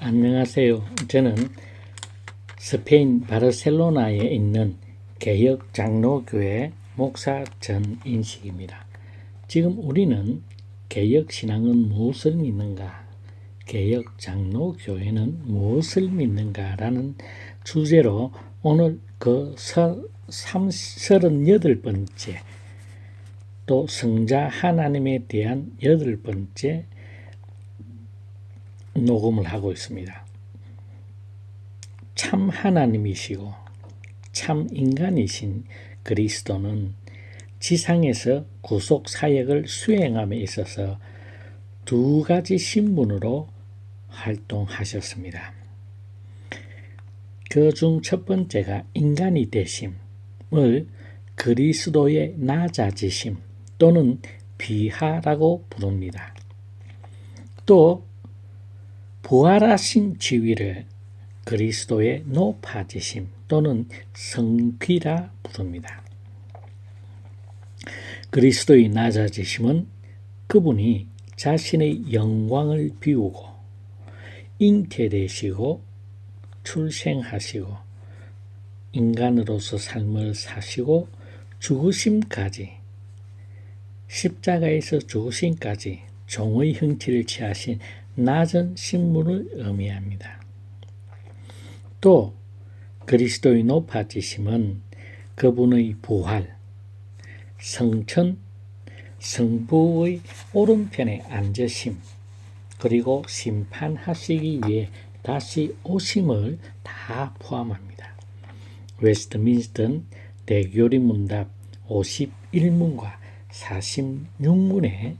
안녕하세요. 저는 스페인 바르셀로나에 있는 개혁장로교회 목사 전인식입니다. 지금 우리는 개혁신앙은 무엇을 믿는가? 개혁장로교회는 무엇을 믿는가라는 주제로 오늘 그 38번째 또 성자 하나님에 대한 8번째 녹음을 하고 있습니다. 참 하나님이시고 참 인간이신 그리스도는 지상에서 구속 사역을 수행함에 있어서 두 가지 신분으로 활동하셨습니다. 그 중 첫 번째가 인간이 되심을 그리스도의 낮아지심 또는 비하라고 부릅니다. 또 부활하신 지위를 그리스도의 높아지심 또는 성귀라 부릅니다. 그리스도의 낮아지심은 그분이 자신의 영광을 비우고 잉태되시고 출생하시고 인간으로서 삶을 사시고 죽으심까지 십자가에서 죽으심까지 종의 형체를 취하신 낮은 신분을 의미합니다. 또 그리스도의 높아지심은 그분의 부활, 성천, 성부의 오른편에 앉으심, 그리고 심판하시기 위해 다시 오심을 다 포함합니다. 웨스트민스터 대교리 문답 51문과 46문에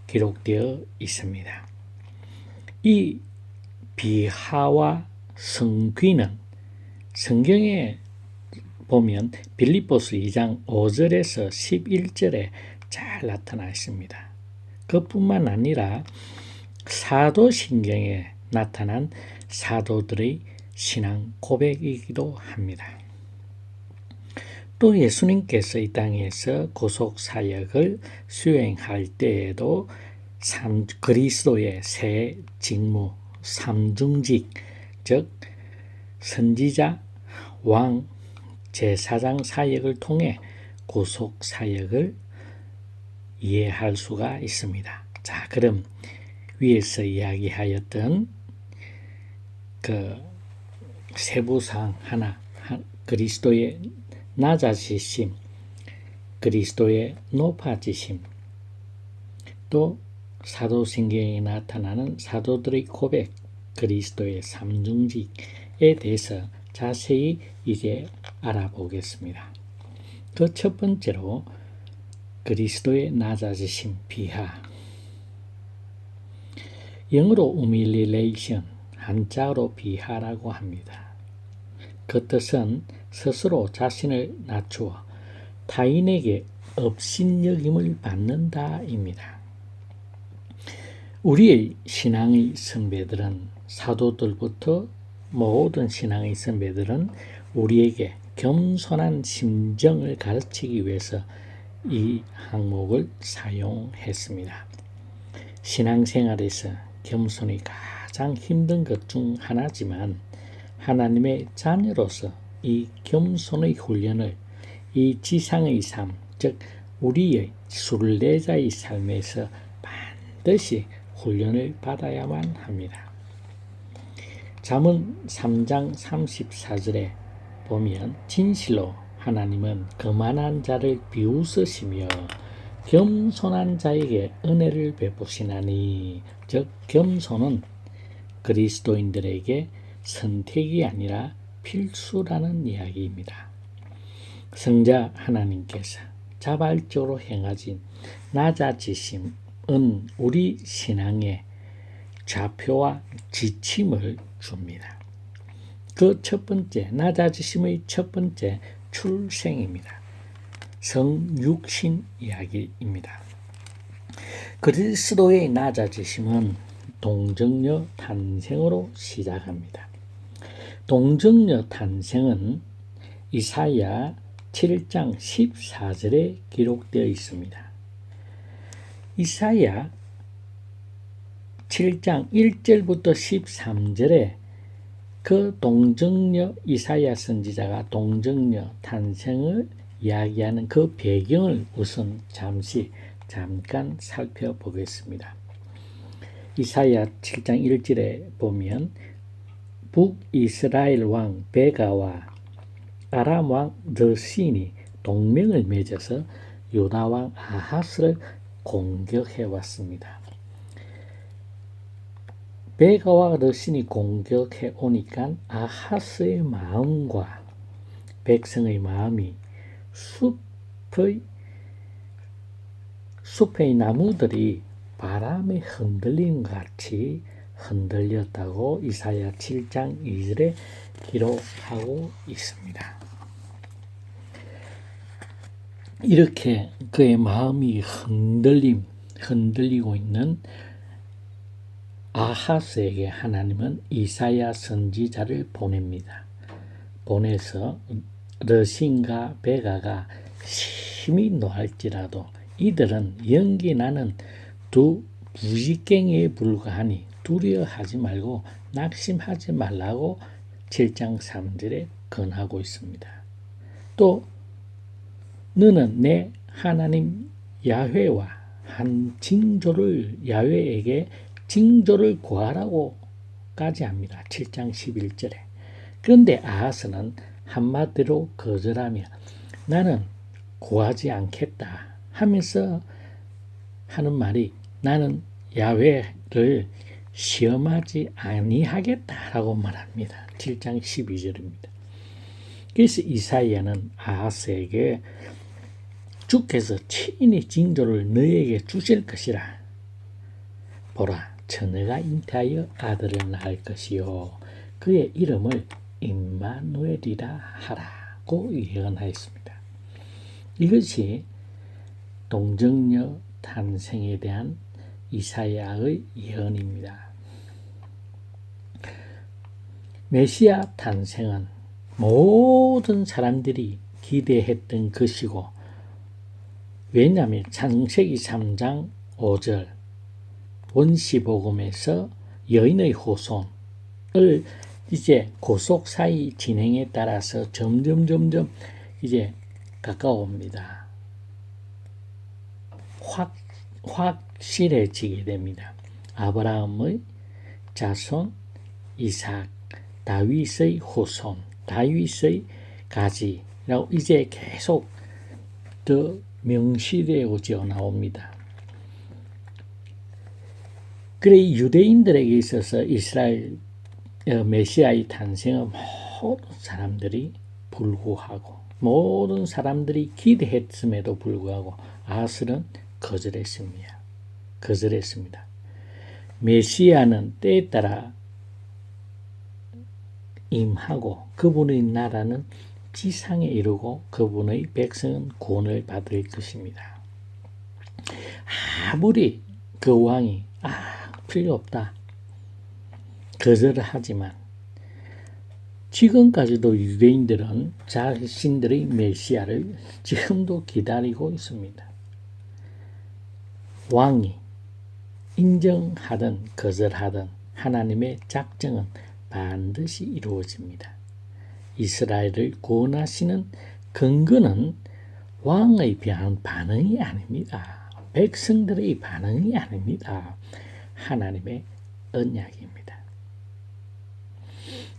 기록되어 있습니다. 이 비하와 성귀는 성경에 보면 빌립보서 2장 5절에서 11절에 잘 나타나 있습니다. 그뿐만 아니라 사도신경에 나타난 사도들의 신앙 고백이기도 합니다. 또 예수님께서 이 땅에서 구속사역을 수행할 때에도 그리스도의 세 직무, 삼중직, 즉 선지자, 왕, 제사장 사역을 통해 구속사역을 이해할 수가 있습니다. 자, 그럼 위에서 이야기하였던 그 세부사항 하나, 그리스도의 낮아지심, 그리스도의 높아지심, 또 사도신경에 나타나는 사도들의 고백, 그리스도의 삼중직에 대해서 자세히 이제 알아보겠습니다. 그 첫 번째로 그리스도의 낮아지심, 비하. 영어로 humiliation, 한자어로 비하라고 합니다. 그 뜻은 스스로 자신을 낮추어 타인에게 업신여김을 받는다입니다. 우리의 신앙의 선배들은 사도들부터 모든 신앙의 선배들은 우리에게 겸손한 심정을 가르치기 위해서 이 항목을 사용했습니다. 신앙생활에서 겸손이 가장 힘든 것 중 하나지만 하나님의 자녀로서 이 겸손의 훈련을 이 지상의 삶, 즉 우리의 순례자의 삶에서 반드시 훈련을 받아야만 합니다. 잠언 3장 34절에 보면 진실로 하나님은 거만한 자를 비웃으시며 겸손한 자에게 은혜를 베푸시나니, 즉 겸손은 그리스도인들에게 선택이 아니라 필수라는 이야기입니다. 성자 하나님께서 자발적으로 행하신 낮아지심은 우리 신앙의 좌표와 지침을 줍니다. 그 첫 번째, 낮아지심의 첫 번째 출생입니다. 성육신 이야기입니다. 그리스도의 낮아지심은 동정녀 탄생으로 시작합니다. 동정녀 탄생은 이사야 7장 14절에 기록되어 있습니다. 이사야 7장 1절부터 13절에 그 동정녀 이사야 선지자가 동정녀 탄생을 이야기하는 그 배경을 우선 잠깐 살펴보겠습니다. 이사야 7장 1절에 보면 북이스라엘 왕 베가와 아람 왕 르신이 동맹을 맺어서 유다 왕 아하스를 공격해 왔습니다. 베가와 르신이 공격해 오니까 아하스의 마음과 백성의 마음이 숲의 나무들이 바람에 흔들린 것 같이 흔들렸다고 이사야 7장 2절에 기록하고 있습니다. 이렇게 그의 마음이 흔들리고 있는 아하스에게 하나님은 이사야 선지자를 보냅니다. 보내서 르신과 베가가 심히 노할지라도 이들은 연기나는 두 무지깽이에 불과하니 두려워하지 말고 낙심하지 말라고 7장 3절에 권하고 있습니다. 또 너는 내 하나님 야훼와 야훼에게 징조를 구하라고까지 합니다. 7장 11절에. 그런데 아하스는 한마디로 거절하며 나는 구하지 않겠다 하면서 하는 말이 나는 야훼를 시험하지 아니하겠다라고 말합니다. 7장 12절입니다. 그래서 이사야는 아하스에게 주께서 친히 징조를 너에게 주실 것이라. 보라, 처녀가 잉태하여 아들을 낳을 것이요 그의 이름을 임마누엘이라 하라고 예언하였습니다. 이것이 동정녀 탄생에 대한 이사야의 예언입니다. 메시아 탄생은 모든 사람들이 기대했던 것이고 왜냐하면 창세기 3장 5절 원시복음에서 여인의 후손을 이제 고속사의 진행에 따라서 점점 이제 가까워옵니다. 확실해지게 됩니다. 아브라함의 자손 이삭, 다윗의 후손, 다윗의 가지라고 이제 계속 더 명시되어져 나옵니다. 그래 유대인들에게 있어서 이스라엘 메시아의 탄생은 모든 사람들이 불구하고 모든 사람들이 기대했음에도 불구하고 아하스는 거절했습니다. 메시아는 때에 따라 임하고 그분의 나라는 지상에 이르고 그분의 백성은 구원을 받을 것입니다. 아무리 그 왕이 필요 없다 거절을 하지만 지금까지도 유대인들은 자신들의 메시아를 지금도 기다리고 있습니다. 왕이 인정하든 거절하든 하나님의 작정은 반드시 이루어집니다. 이스라엘을 구원하시는 근거는 왕의 반응이 아닙니다. 백성들의 반응이 아닙니다. 하나님의 언약입니다.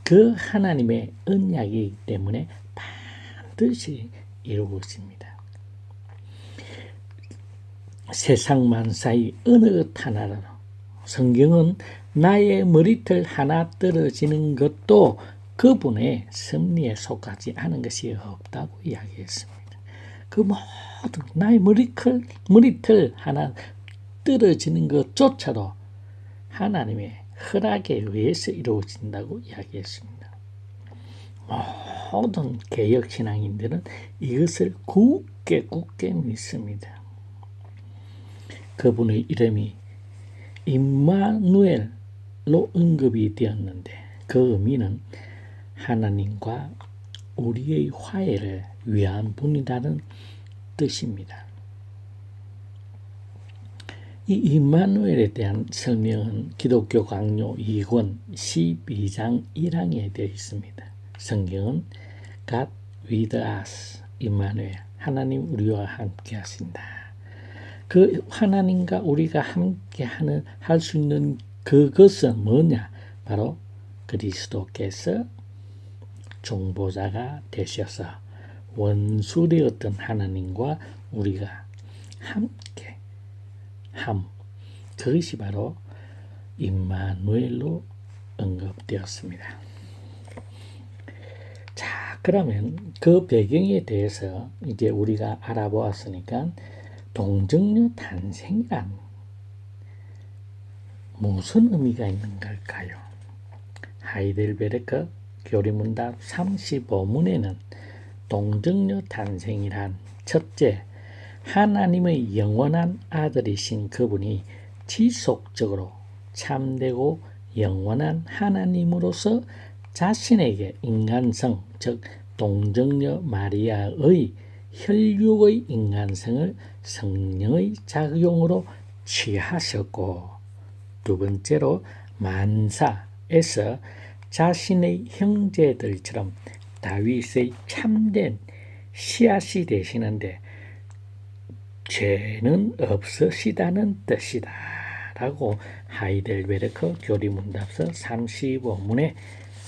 그 하나님의 언약이기 때문에 반드시 이루어집니다. 세상 만사의 어느 것 하나라도 성경은 나의 머리털 하나 떨어지는 것도 그분의 섭리에 속하지 않은 것이 없다고 이야기했습니다. 그 모든 나의 머리털 하나 떨어지는 것조차도 하나님의 허락에 의해서 이루어진다고 이야기했습니다. 모든 개혁신앙인들은 이것을 굳게 믿습니다. 그분의 이름이 임마누엘로 언급이 되었는데 그 의미는 하나님과 우리의 화해를 위한 분이라는 뜻입니다. 이 임마누엘에 대한 설명은 기독교 강요 2권 12장 1항에 되어 있습니다. 성경은 God with us, 임마누엘, 하나님 우리와 함께 하신다. 그 하나님과 우리가 함께 할 수 있는 그것은 뭐냐? 바로 그리스도께서 중보자가 되셔서 원수되었던 하나님과 우리가 함께 그것이 바로 임마누엘로 언급되었습니다. 자, 그러면 그 배경에 대해서 이제 우리가 알아보았으니까 동정녀 탄생이란 무슨 의미가 있는 걸까요? 하이델베르크 교리문답 35문에는 동정녀 탄생이란 첫째, 하나님의 영원한 아들이신 그분이 지속적으로 참되고 영원한 하나님으로서 자신에게 인간성, 즉 동정녀 마리아의 혈육의 인간성을 성령의 작용으로 취하셨고, 두 번째로 만사에서 자신의 형제들처럼 다윗의 참된 씨앗이 되시는데 죄는 없으시다는 뜻이다 라고 하이델베르크 교리문답서 35문에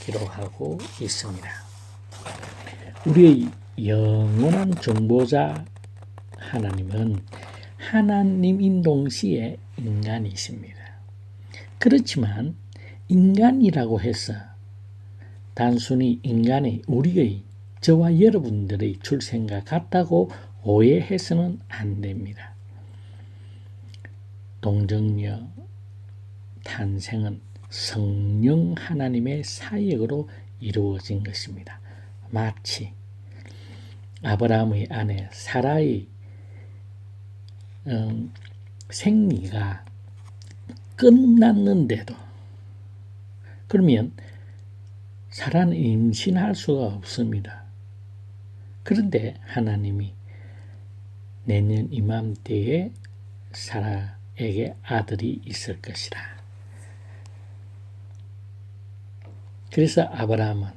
기록하고 있습니다. 우리의 영원한 중보자 하나님은 하나님인 동시에 인간이십니다. 그렇지만 인간이라고 해서 단순히 인간의 우리의 저와 여러분들의 출생과 같다고 오해해서는 안 됩니다. 동정녀 탄생은 성령 하나님의 사역으로 이루어진 것입니다. 마치 아브라함의 아내 사라의 생리가 끝났는데도, 그러면 사라는 임신할 수가 없습니다. 그런데 하나님이 내년 이맘때에 사라에게 아들이 있을 것이라. 그래서 아브라함은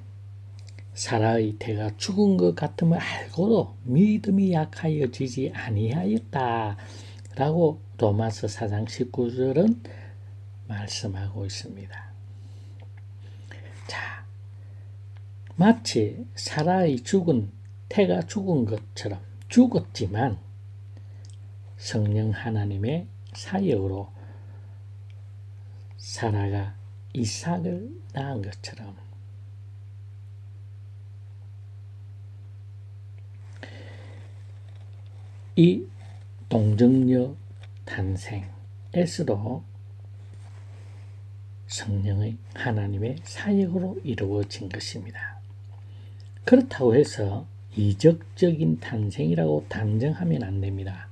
사라의 태가 죽은 것 같음을 알고도 믿음이 약하여지지 아니하였다 라고 로마서 4장 19절은 말씀하고 있습니다. 자, 마치 사라의 태가 죽은 것처럼 죽었지만 성령 하나님의 사역으로 사라가 이삭을 낳은 것처럼 이 동정녀 탄생에서도 성령의 하나님의 사역으로 이루어진 것입니다. 그렇다고 해서 이적적인 탄생이라고 단정하면 안 됩니다.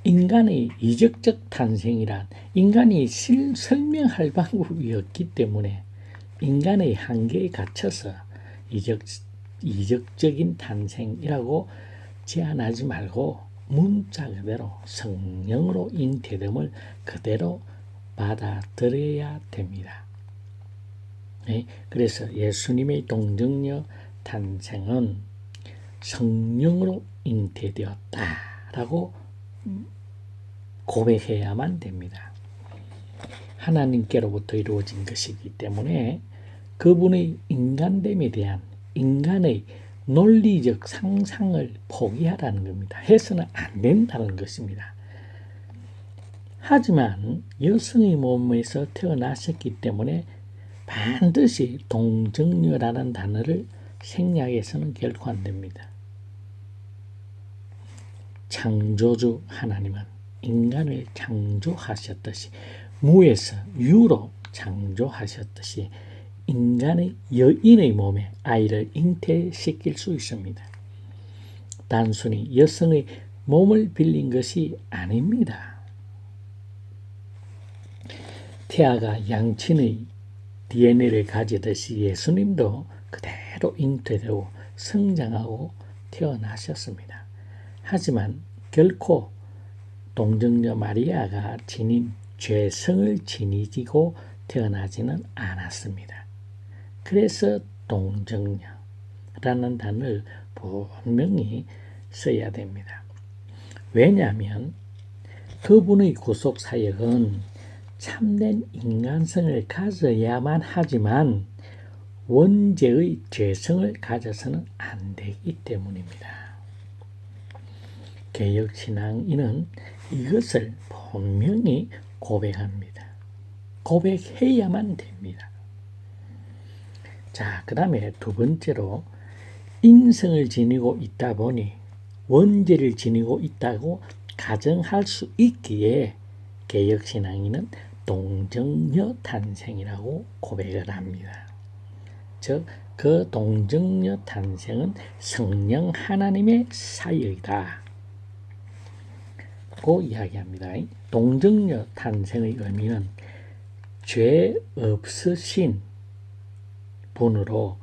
인간의 이적적 탄생이란 인간이 설명할 방법이 없기 때문에 인간의 한계에 갇혀서 이적적인 탄생이라고 제한하지 말고 문자 그대로 성령으로 잉태됨을 그대로 받아들여야 됩니다. 네? 그래서 예수님의 동정녀 탄생은 성령으로 잉태되었다라고 고백해야만 됩니다. 하나님께로부터 이루어진 것이기 때문에 그분의 인간됨에 대한 인간의 논리적 상상을 포기하라는 겁니다. 해서는 안 된다는 것입니다. 하지만 여성의 몸에서 태어나셨기 때문에 반드시 동정녀라는 단어를 생략해서는 결코 안 됩니다. 창조주 하나님은 인간을 창조하셨듯이 무에서 유로 창조하셨듯이 인간의 여인의 몸에 아이를 잉태시킬 수 있습니다. 단순히 여성의 몸을 빌린 것이 아닙니다. 태아가 양친의 DNA를 가지듯이 예수님도 그대로 잉태되고 성장하고 태어나셨습니다. 하지만 결코 동정녀 마리아가 지닌 죄성을 지니고 태어나지는 않았습니다. 그래서 동정녀라는 단어를 분명히 써야 됩니다. 왜냐하면 그분의 구속 사역은 참된 인간성을 가져야만 하지만 원죄의 죄성을 가져서는 안 되기 때문입니다. 개혁신앙인은 이것을 분명히 고백합니다. 고백해야만 됩니다. 자, 그 다음에 두 번째로 인성을 지니고 있다 보니 원죄를 지니고 있다고 가정할 수 있기에 개혁신앙인은 동정녀 탄생이라고 고백을 합니다. 즉, 그 동정녀 탄생은 성령 하나님의 사역이다 고 이야기합니다. 동정녀 탄생의 의미는 죄 없으신 분으로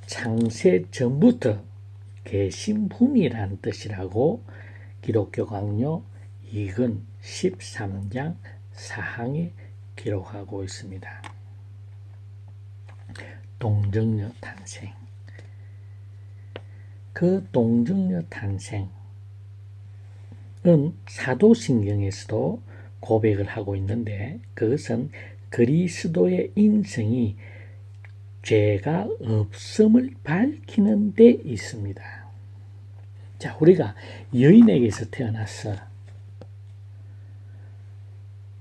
창세 전부터 계신 분이란 뜻이라고 기독교 강요 2권 13장 4항에 기록하고 있습니다. 동정녀 탄생. 그 동정녀 탄생은 사도신경에서도 고백을 하고 있는데 그것은 그리스도의 인성이 죄가 없음을 밝히는 데 있습니다. 자, 우리가 여인에게서 태어났어.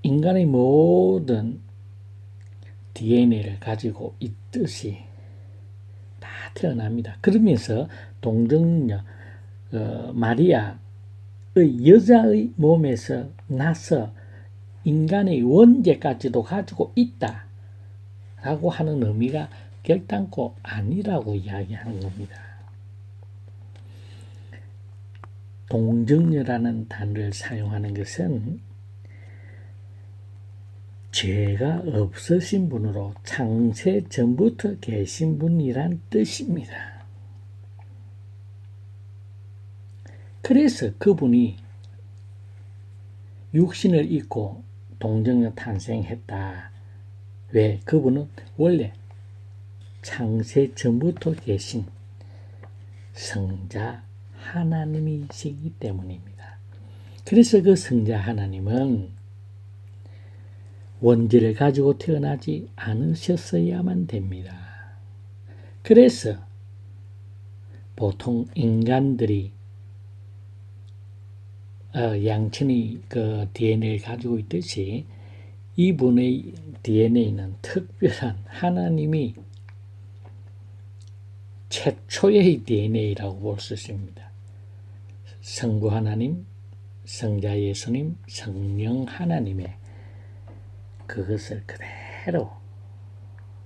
인간의 모든 DNA를 가지고 있듯이 다 태어납니다. 그러면서 동정녀 마리아의 여자의 몸에서 나서 인간의 원죄까지도 가지고 있다라고 하는 의미가 결단코 아니라고 이야기하는 겁니다. 동정녀라는 단어를 사용하는 것은 죄가 없으신 분으로 창세 전부터 계신 분이란 뜻입니다. 그래서 그분이 육신을 입고 동정녀 탄생했다. 왜? 그분은 원래 창세 전부터 계신 성자 하나님이시기 때문입니다. 그래서 그 성자 하나님은 원죄를 가지고 태어나지 않으셨어야만 됩니다. 그래서 보통 인간들이 양친의 그 DNA를 가지고 있듯이 이분의 DNA는 특별한 하나님이 최초의 DNA라고 볼 수 있습니다. 성부 하나님, 성자 예수님, 성령 하나님의 그것을 그대로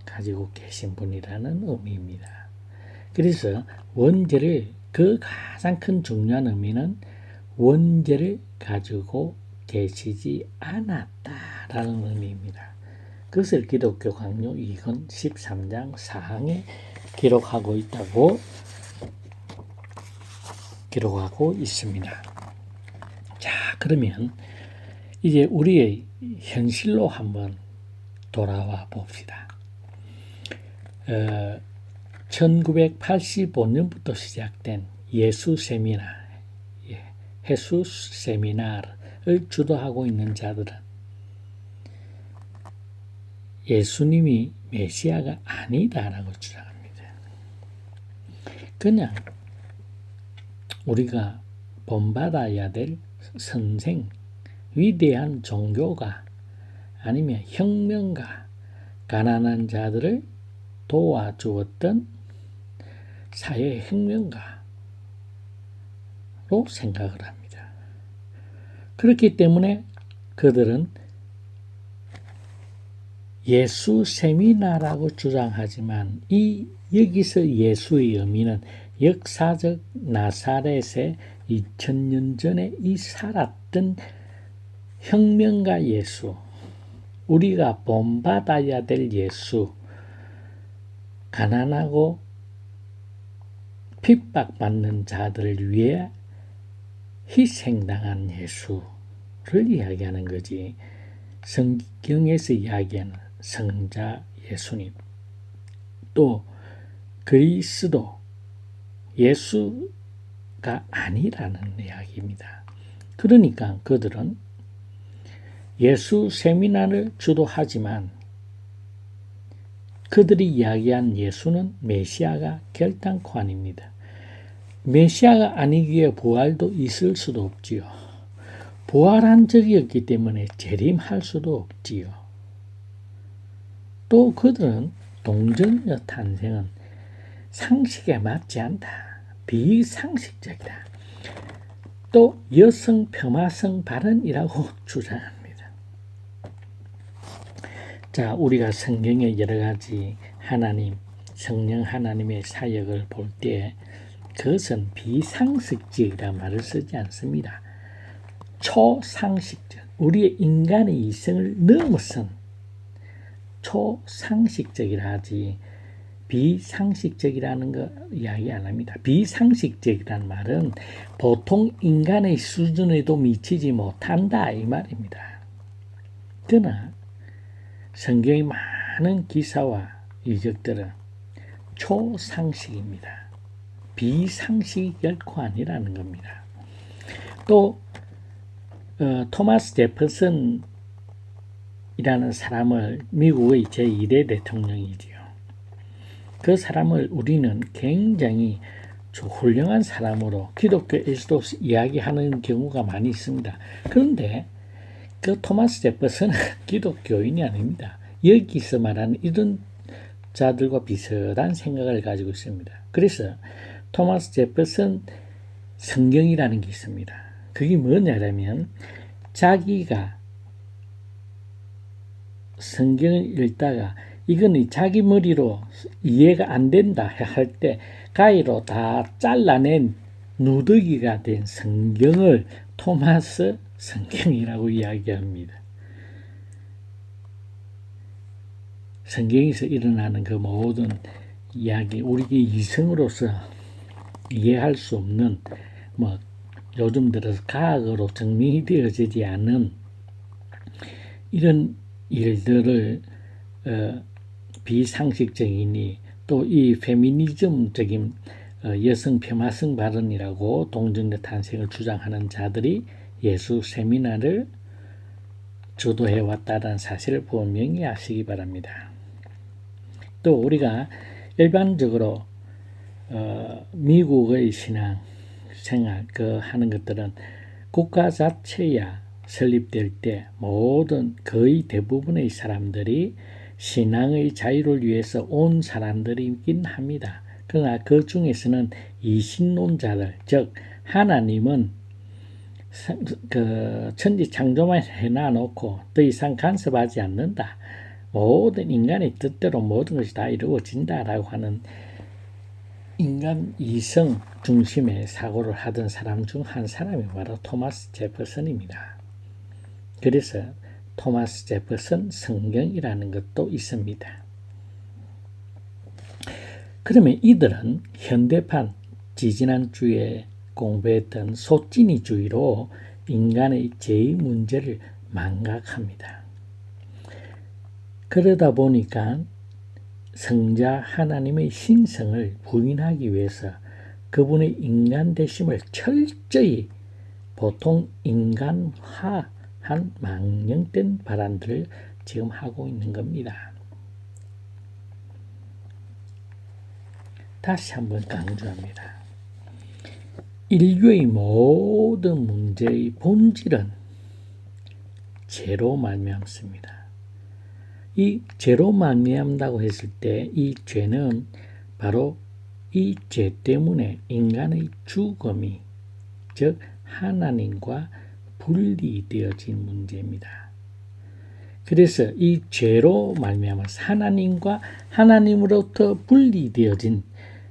가지고 계신 분이라는 의미입니다. 그래서 원죄를 그 가장 큰 중요한 의미는 원죄를 가지고 계시지 않았다라는 의미입니다. 그것을 기독교 강요 2권 13장 4항에 기록하고 있다고 기록하고 있습니다. 자, 그러면 이제 우리의 현실로 한번 돌아와 봅시다. 1985년부터 시작된 예수 세미나, 헤수스 세미나를 주도하고 있는 자들은 예수님이 메시아가 아니다라고 주장합니다. 그냥 우리가 본받아야 될 선생, 위대한 종교가 아니면 혁명가, 가난한 자들을 도와주었던 사회혁명가로 생각을 합니다. 그렇기 때문에 그들은 예수 세미나라고 주장하지만 여기서 예수의 의미는 역사적 나사렛에 2000년 전에 살았던 혁명가 예수, 우리가 본받아야 될 예수, 가난하고 핍박받는 자들을 위해 희생당한 예수, 이야기하는 거지. 성경에서 이야기하는 성자 예수님, 또 그리스도 예수가 아니라는 이야기입니다. 그러니까 그들은 예수 세미나를 주도하지만 그들이 이야기한 예수는 메시아가 결단코 아닙니다. 메시아가 아니기에 부활도 있을 수도 없지요. 부활한 적이 없기 때문에 재림할 수도 없지요. 또 그들은 동정녀 탄생은 상식에 맞지 않다. 비상식적이다. 또 여성 폄하성 발언이라고 주장합니다. 자, 우리가 성경의 여러 가지 하나님, 성령 하나님의 사역을 볼 때 그것은 비상식적이라는 말을 쓰지 않습니다. 초상식적, 우리의 인간의 이성을 넘어선 초상식적이라 하지 비상식적이라는 거 이야기 안 합니다. 비상식적이라는 말은 보통 인간의 수준에도 미치지 못한다 이 말입니다. 그러나 성경의 많은 기사와 이적들은 초상식입니다. 비상식이 결코 아니라는 겁니다. 또 토마스 제퍼슨이라는 사람을 미국의 제1대 대통령이지요. 그 사람을 우리는 굉장히 훌륭한 사람으로 기독교에서도 이야기하는 경우가 많이 있습니다. 그런데 그 토마스 제퍼슨은 기독교인이 아닙니다. 여기서 말하는 이런 자들과 비슷한 생각을 가지고 있습니다. 그래서 토마스 제퍼슨 성경이라는 게 있습니다. 그게 뭐냐면 자기가 성경을 읽다가 이건 자기 머리로 이해가 안 된다 할 때 가위로 다 잘라낸 누더기가 된 성경을 토마스 성경이라고 이야기합니다. 성경에서 일어나는 그 모든 이야기, 우리의 이성으로서 이해할 수 없는 요즘 들어서 과학으로 정리되어지지 않은 이런 일들을 비상식적이니 또 이 페미니즘적인 여성 폄하성 발언이라고 동정녀 탄생을 주장하는 자들이 예수 세미나를 주도해왔다는 사실을 분명히 아시기 바랍니다. 또 우리가 일반적으로 미국의 신앙 생활 하는 것들은 국가 자체야 설립될 때 모든 거의 대부분의 사람들이 신앙의 자유를 위해서 온 사람들이긴 합니다. 그러나 그 중에서는 이신론자들, 즉 하나님은 천지 창조만 해놔놓고 더 이상 간섭하지 않는다. 모든 인간의 뜻대로 모든 것이 다 이루어진다라고 하는 인간 이성 중심의 사고를 하던 사람 중 한 사람이 바로 토마스 제퍼슨입니다. 그래서 토마스 제퍼슨 성경이라는 것도 있습니다. 그러면 이들은 현대판 지지난주에 공부했던 소진이주의로 인간의 죄의 문제를 망각합니다. 그러다 보니까 성자 하나님의 신성을 부인하기 위해서 그분의 인간 되심을 철저히 보통 인간화한 망령된 발언들을 지금 하고 있는 겁니다. 다시 한번 강조합니다. 인류의 모든 문제의 본질은 죄로 말미암습니다. 이 죄로 말미암다고 했을 때 이 죄는 바로 이 죄 때문에 인간의 죽음이, 즉 하나님과 분리되어진 문제입니다. 그래서 이 죄로 말미암아서 하나님과 하나님으로부터 분리되어진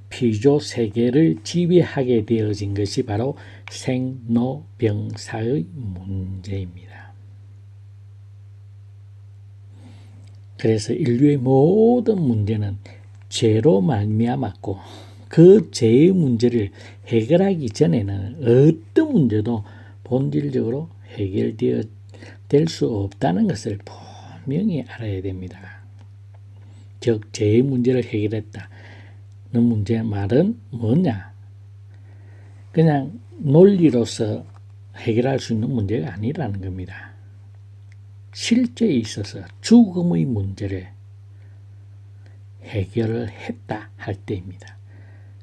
피조 세계를 지배하게 되어진 것이 바로 생로병사의 문제입니다. 그래서 인류의 모든 문제는 죄로 말미암았고 그 죄의 문제를 해결하기 전에는 어떤 문제도 본질적으로 해결되어 될 수 없다는 것을 분명히 알아야 됩니다. 즉 죄의 문제를 해결했다는 문제의 말은 뭐냐? 그냥 논리로서 해결할 수 있는 문제가 아니라는 겁니다. 실제에 있어서 죽음의 문제를 해결을 했다 할 때입니다.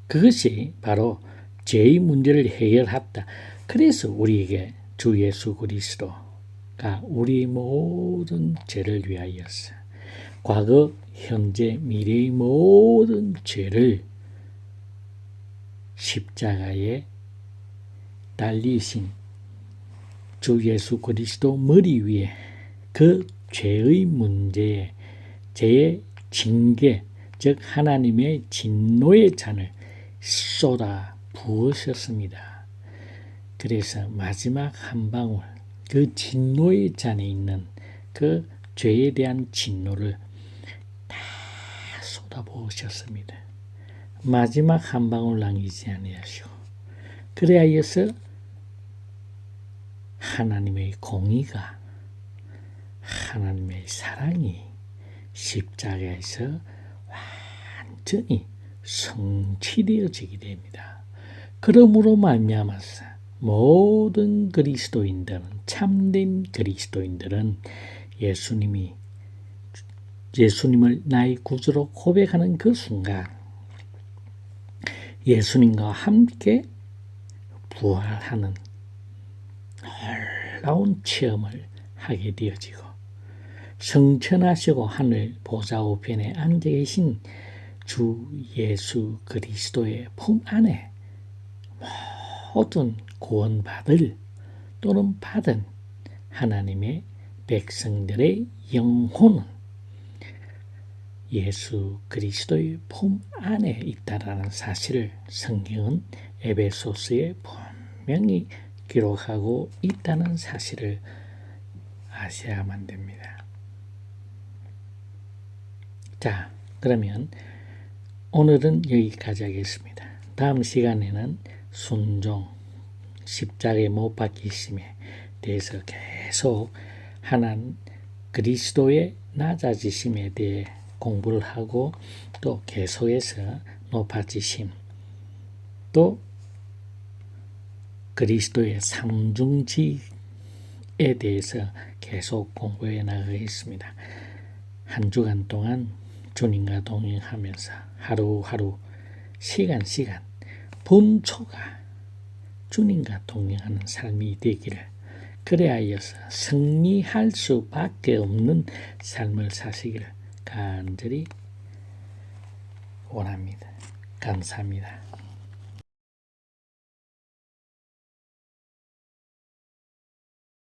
그것이 바로 죄의 문제를 해결했다. 그래서 우리에게 주 예수 그리스도가 우리 모든 죄를 위하여서 과거, 현재, 미래의 모든 죄를 십자가에 달리신 주 예수 그리스도 머리 위에 그 죄의 문제에 죄의 징계, 즉 하나님의 진노의 잔을 쏟아 부으셨습니다. 그래서 마지막 한 방울, 그 진노의 잔에 있는 그 죄에 대한 진노를 다 쏟아 부으셨습니다. 마지막 한 방울 남기지 아니하시고, 그래야여서 하나님의 공의가, 하나님의 사랑이 십자가에서 완전히 성취되어지게 됩니다. 그러므로 말미암아서 모든 그리스도인들은, 참된 그리스도인들은 예수님을 나의 구주로 고백하는 그 순간 예수님과 함께 부활하는 놀라운 체험을 하게 되어지고, 성천하시고 하늘 보좌 우편에 앉아 계신 주 예수 그리스도의 품 안에 모든 구원받을 또는 받은 하나님의 백성들의 영혼은 예수 그리스도의 품 안에 있다라는 사실을 성경은 에베소서에 분명히 기록하고 있다는 사실을 아셔야만 됩니다. 자, 그러면 오늘은 여기까지 하겠습니다. 다음 시간에는 순종, 십자가에 못 박히심에 대해서 계속 하나님 그리스도의 낮아지심에 대해 공부를 하고, 또 계속해서 높아지심, 또 그리스도의 삼중지에 대해서 계속 공부해 나가겠습니다. 한 주간 동안 주님과 동행하면서 하루하루 시간 분초가 주님과 동행하는 삶이 되기를, 그래야여서 승리할 수밖에 없는 삶을 사시기를 간절히 원합니다. 감사합니다.